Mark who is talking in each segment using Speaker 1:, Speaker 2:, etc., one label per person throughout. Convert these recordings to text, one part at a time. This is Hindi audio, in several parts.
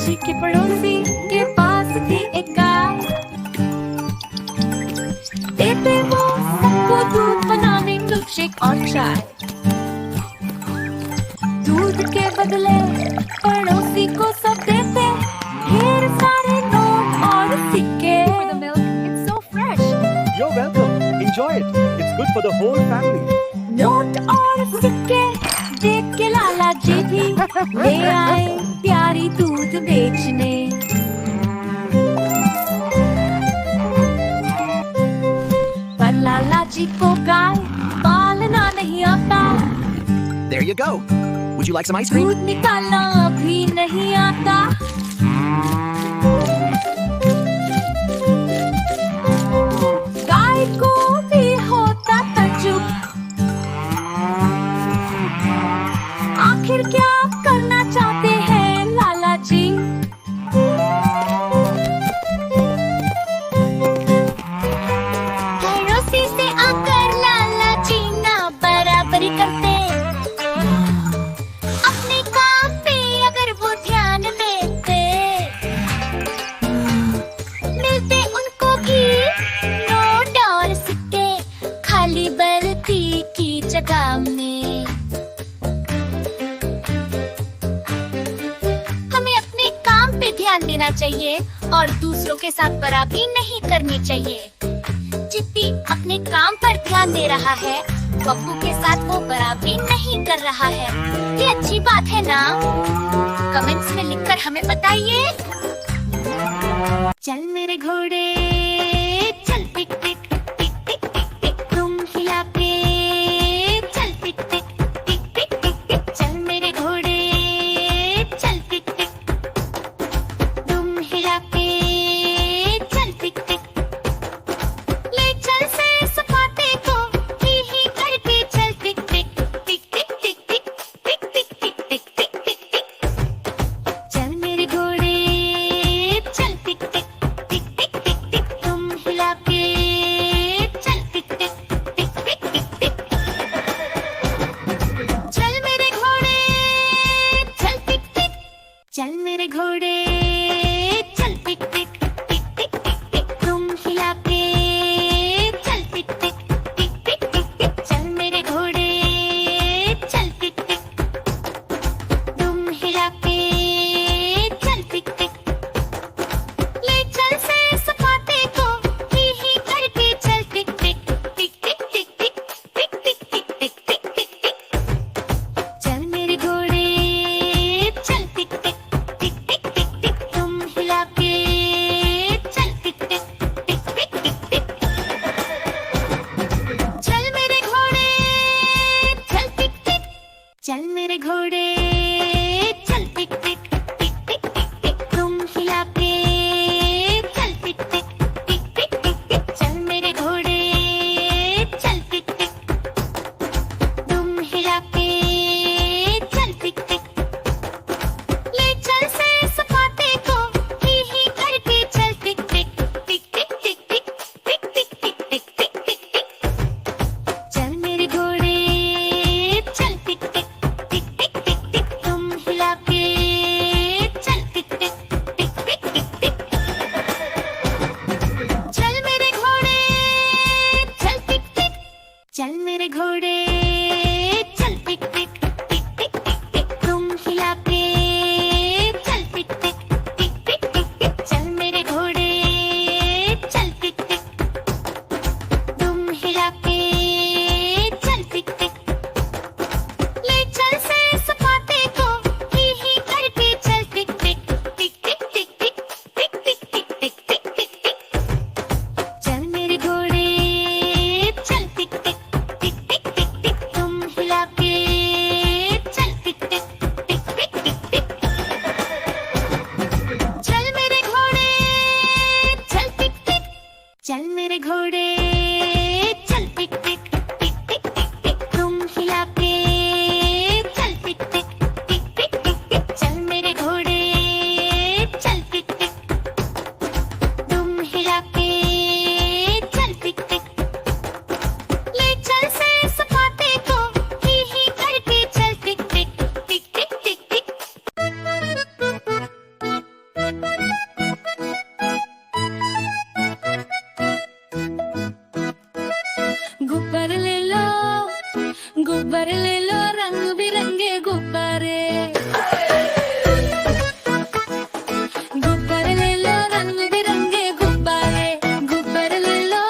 Speaker 1: जी के पड़ोसी के पास थी एक गाय। देते वो सबको दूध बनाने मिल्कशेक और चाय। दूध के बदले पड़ोसी को सब देते ढेर सारे नोट और सिक्के। For the milk, it's so fresh.
Speaker 2: You're welcome. Enjoy it. It's good for the whole family.
Speaker 1: Note और सिक्के देख के लाला जी भी ले आए प्यारी दूध बेचने। पर लाला जी को गाय पालना नहीं आता।
Speaker 3: There you go. Would you like some ice cream?
Speaker 1: दूध निकालना भी नहीं आता। गाय को भी होता तजुब, आखिर क्या करना चाहते हैं लाला जी। पड़ोसी से आकर लाला जी ना बराबरी करते। अपने काम पे अगर वो ध्यान देते, मिलते उनको भी नोट और सिक्के खाली बर्ती की जगह में। हमें अपने काम पे ध्यान देना चाहिए और दूसरों के साथ बराबरी नहीं करनी चाहिए। चिट्टी अपने काम पर ध्यान दे रहा है, पप्पू के साथ वो बराबरी नहीं कर रहा है। ये अच्छी बात है ना? कमेंट्स में लिखकर हमें बताइए। चल मेरे घोड़े चल टिक टिक टिक टिक टिक टिक, तुम हिला के चल टिक टिक टिक टिक टिक टिक। चल मेरे घोड़े चल टिक टिक, तुम हिला के चल टिक टिक। ले चल से सपाटे को ही करके चल टिक टिक टिक टिक टिक टिक टिक टिक टिक टिक टिक टिक टिक। चल मेरे घोड़े चल टिक टिक टिक टिक टिक टिक, तुम हिला के चल टिक टिक टिक टिक टिक टिक। चल मेरे घोड़े चल टिक टिक, चल मेरे घोड़े चल टिक टिक टिक टिक टिक टिक, तुम हिला के चल टिक टिक टिक टिक टिक टिक। चल मेरे घोड़े चल टिक टिक, तुम हिला के चल टिक टिक। ले चल से सपाटे को ही करके चल टिक टिक टिक टिक टिक टिक टिक टिक टिक टिक टिक टिक टिक। चल मेरे घोड़े चल टिक टिक टिक टिक टिक टिक, तुम हिला के चल टिक टिक टिक टिक टिक टिक। चल मेरे घोड़े चल टिक टिक, चल मेरे घोड़े चल टिक टिक टिक टिक टिक टिक, तुम हिला के चल टिक टिक टिक टिक टिक टिक। चल मेरे घोड़े चल टिक टिक, तुम हिला के चल टिक टिक। ले चल से सपाटे को ही करके चल टिक टिक टिक टिक टिक टिक टिक टिक टिक टिक टिक टिक टिक। चल मेरे घोड़े चल टिक टिक टिक टिक टिक टिक, ले लो रंग बिरंगे गुब्बारे, गुब्बारे ले लो रंग बिरंगे गुब्बारे, गुब्बारे ले लो।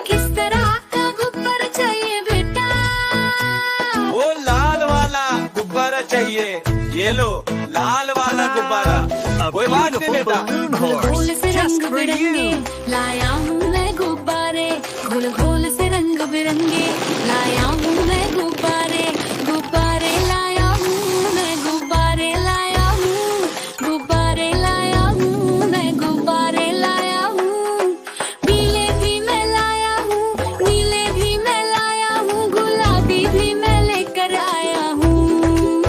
Speaker 1: किस तरह का गुब्बारा चाहिए बेटा?
Speaker 4: वो लाल वाला गुब्बारा चाहिए, ये लो लाल वाला गुब्बारा।
Speaker 2: A
Speaker 4: कोई बात नहीं
Speaker 2: beautiful
Speaker 4: बेटा।
Speaker 2: balloon
Speaker 1: घोल
Speaker 2: horse
Speaker 1: से
Speaker 2: just
Speaker 1: रंग
Speaker 2: for
Speaker 1: बिरंगे
Speaker 2: you.
Speaker 1: लाया हूँ मैं गुब्बारे, घोल घोल से रंग बिरंगे लाया हूँ मैं गुब्बारे, गुब्बारे लाया हूँ मैं, गुब्बारे लाया हूँ, गुब्बारे लाया हूँ मैं, गुब्बारे लाया हूँ। पीले भी मैं लाया हूँ, नीले भी मैं लाया हूँ, गुलाबी भी मैं लेकर आया हूँ।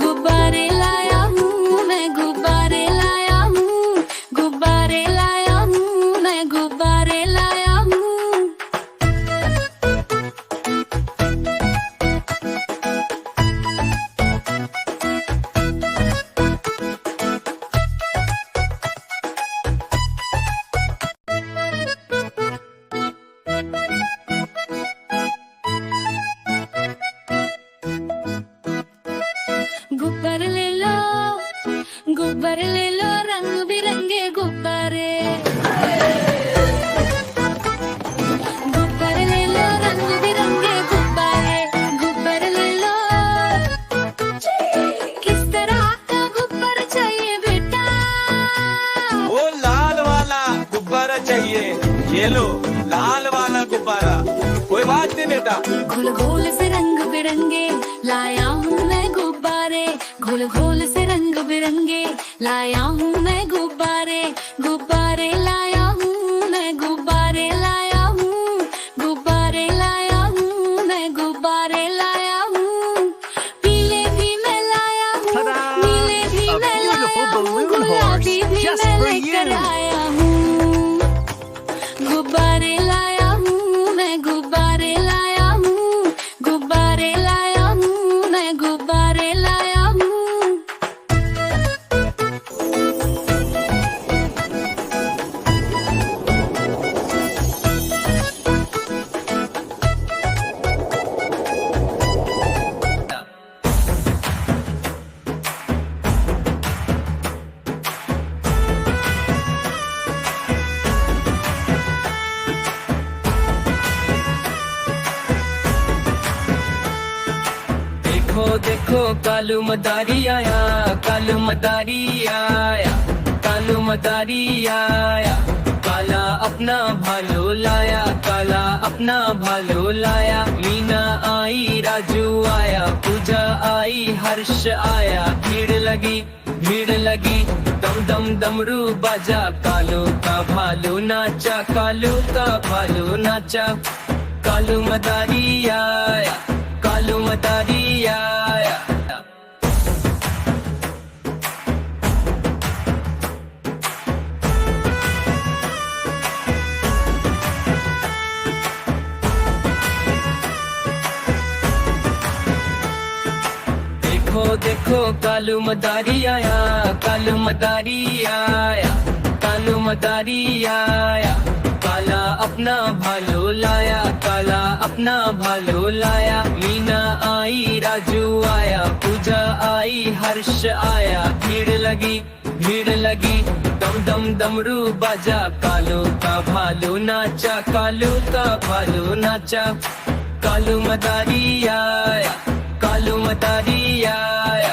Speaker 1: गुब्बारे लाया हूँ मैं, गुब्बारे लाया हूँ, गुब्बारे लाया हूँ मैं, गुब्बारे लाया हूँ। गुब्बारे ले लो, गुब्बारे ले लो रंग बिरंगे गुब्बारे, गुब्बारे ले लो रंग बिरंगे गुब्बारे, गुब्बारे ले लो। किस तरह का गुब्बारा चाहिए बेटा?
Speaker 4: वो लाल वाला गुब्बारा चाहिए, ये लो लाल वाला गुब्बारा। कोई बात नहीं बेटा।
Speaker 1: घोल घोल से रंग बिरंगे लाया हूँ मैं गुब्बारे, घोल घोल से रंग बिरंगे लाया हूँ मैं गुब्बारे, गुब्बारे लाया हूँ मैं, गुब्बारे लाया हूँ, गुब्बारे लाया हूँ मैं, गुब्बारे लाया हूँ। पीले भी मैं लाया हूँ,
Speaker 2: Ta-da!
Speaker 1: नीले भी
Speaker 2: A
Speaker 1: मैं लाया
Speaker 2: beautiful
Speaker 1: हूँ,
Speaker 2: balloon
Speaker 1: गुलाबी
Speaker 2: horse
Speaker 1: भी
Speaker 2: just
Speaker 1: मैं
Speaker 2: for
Speaker 1: लेकर
Speaker 2: you.
Speaker 1: आया हूँ। गुब्बारे लाया हूँ मैं, गुब्बारे लाया हूँ, गुब्बारे लाया हूँ मैं, गुब्बारे लाया हूँ।
Speaker 5: देखो देखो कालू मदारी आया, कालू मदारी आया, कालू मदारी आया। काला अपना भालो लाया, काला अपना भालो लाया। मीना आई, राजू आया, पूजा आई, हर्ष आया। भीड़ लगी, भीड़ लगी, दम दम डमरू बाजा। कालू का भालू नाचा, कालू का भालू नाचा। कालू मदारी आया, कालू मदारी आया। देखो देखो कालू मदारी आया, कालू मदारी आया, कालू मदारी आया। काला अपना भालो लाया, काला अपना भालो लाया। मीना आई, राजू आया, पूजा आई, हर्ष आया। भीड़ लगी, भीड़ लगी, दम दम डमरू बाजा। कालू का भालू नाचा, कालू का भालू नाचा। कालू मदारी आया, कालू मदारी आया।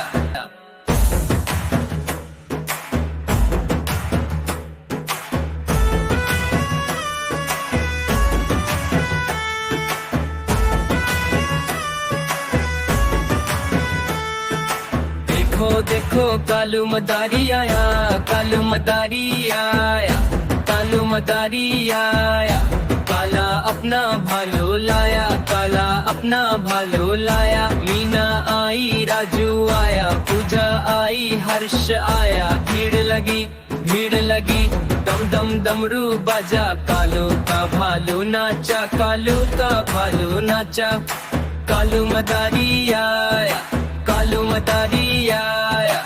Speaker 5: देखो देखो कालू मदारी आया, कालू मदारी आया, कालू मदारी आया। काला अपना भालो लाया, काला अपना भालो लाया। मीना आई, राजू आया, पूजा आई, हर्ष आया। भीड़ लगी, भीड़ लगी, दम दम डमरू बाजा। कालू का भालू नाचा, कालू का भालू नाचा। कालू मदारी आया, कालू मदारी आया।